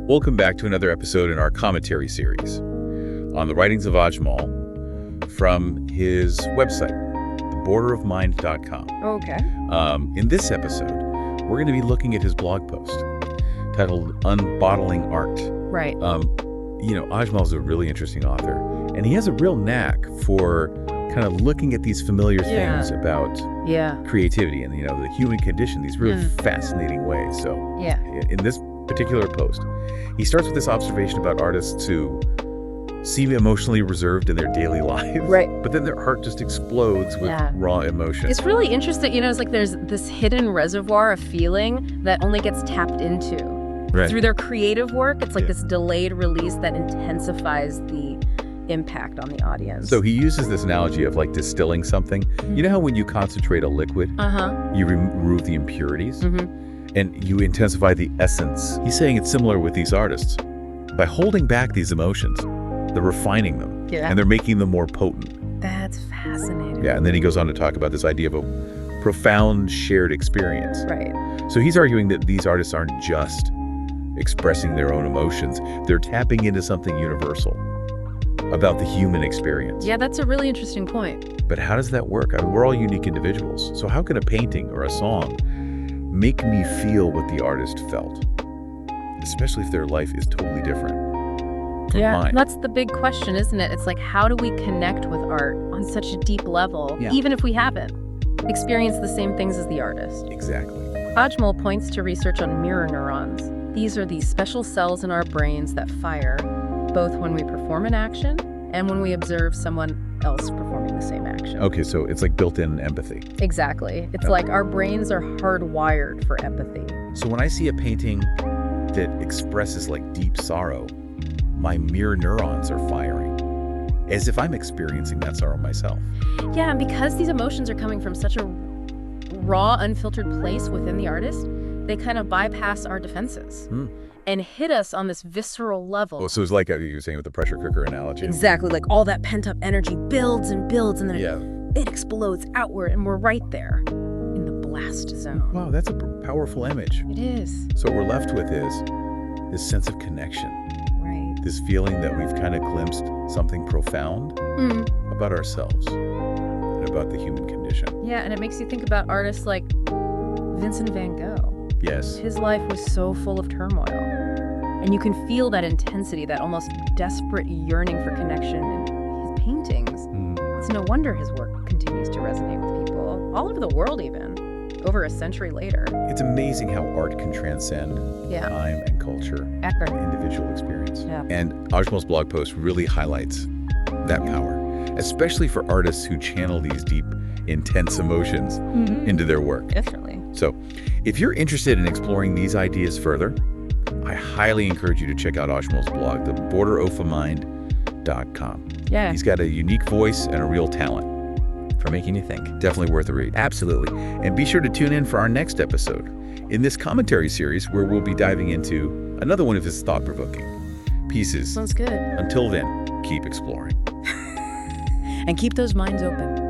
Welcome back to another episode in our commentary series on the writings of Ajmal from his website, theborderofmind.com. Okay. In this episode, we're going to be looking at his blog post titled Unbottling Art. Right. Ajmal's a really interesting author, and he has a real knack for kind of looking at these familiar things about creativity and, the human condition, these really fascinating ways. So in this particular post, he starts with this observation about artists who seem emotionally reserved in their daily lives. Right. But then their art just explodes with raw emotion. It's really interesting. It's like there's this hidden reservoir of feeling that only gets tapped into. Right. Through their creative work. It's like this delayed release that intensifies the impact on the audience. So he uses this analogy of like distilling something. You know how when you concentrate a liquid, you remove the impurities? And you intensify the essence. He's saying it's similar with these artists. By holding back these emotions, they're refining them, and they're making them more potent. That's fascinating. Yeah, and then he goes on to talk about this idea of a profound shared experience. Right. So he's arguing that these artists aren't just expressing their own emotions, they're tapping into something universal about the human experience. Yeah, that's a really interesting point. But how does that work? I mean, we're all unique individuals. So how can a painting or a song make me feel what the artist felt, especially if their life is totally different from mine? That's the big question, isn't it? It's like, how do we connect with art on such a deep level, even if we haven't experienced the same things as the artist? Exactly. Ajmal points to research on mirror neurons. These are these special cells in our brains that fire both when we perform an action and when we observe someone else performing the same action. Okay, so it's like built-in empathy. Exactly. It's like our brains are hardwired for empathy. So when I see a painting that expresses like deep sorrow, my mirror neurons are firing, as if I'm experiencing that sorrow myself. Yeah, and because these emotions are coming from such a raw, unfiltered place within the artist, they kind of bypass our defenses and hit us on this visceral level. Oh, so it's like you were saying with the pressure cooker analogy. Exactly, like all that pent-up energy builds and builds, and then it explodes outward, and we're right there in the blast zone. Wow, that's a powerful image. It is. So what we're left with is this sense of connection. Right. This feeling that we've kind of glimpsed something profound about ourselves and about the human condition. Yeah, and it makes you think about artists like Vincent van Gogh. Yes. His life was so full of turmoil. And you can feel that intensity, that almost desperate yearning for connection in his paintings. It's no wonder his work continues to resonate with people all over the world, even over a century later. It's amazing how art can transcend time and culture and individual experience. Yeah. And Ajmal's blog post really highlights that power, especially for artists who channel these deep, intense emotions into their work. Definitely. So if you're interested in exploring these ideas further, I highly encourage you to check out Ajmal's blog, theborderofmind.com. Yeah. He's got a unique voice and a real talent for making you think. Definitely worth a read. Absolutely. And be sure to tune in for our next episode in this commentary series where we'll be diving into another one of his thought-provoking pieces. Sounds good. Until then, keep exploring. And keep those minds open.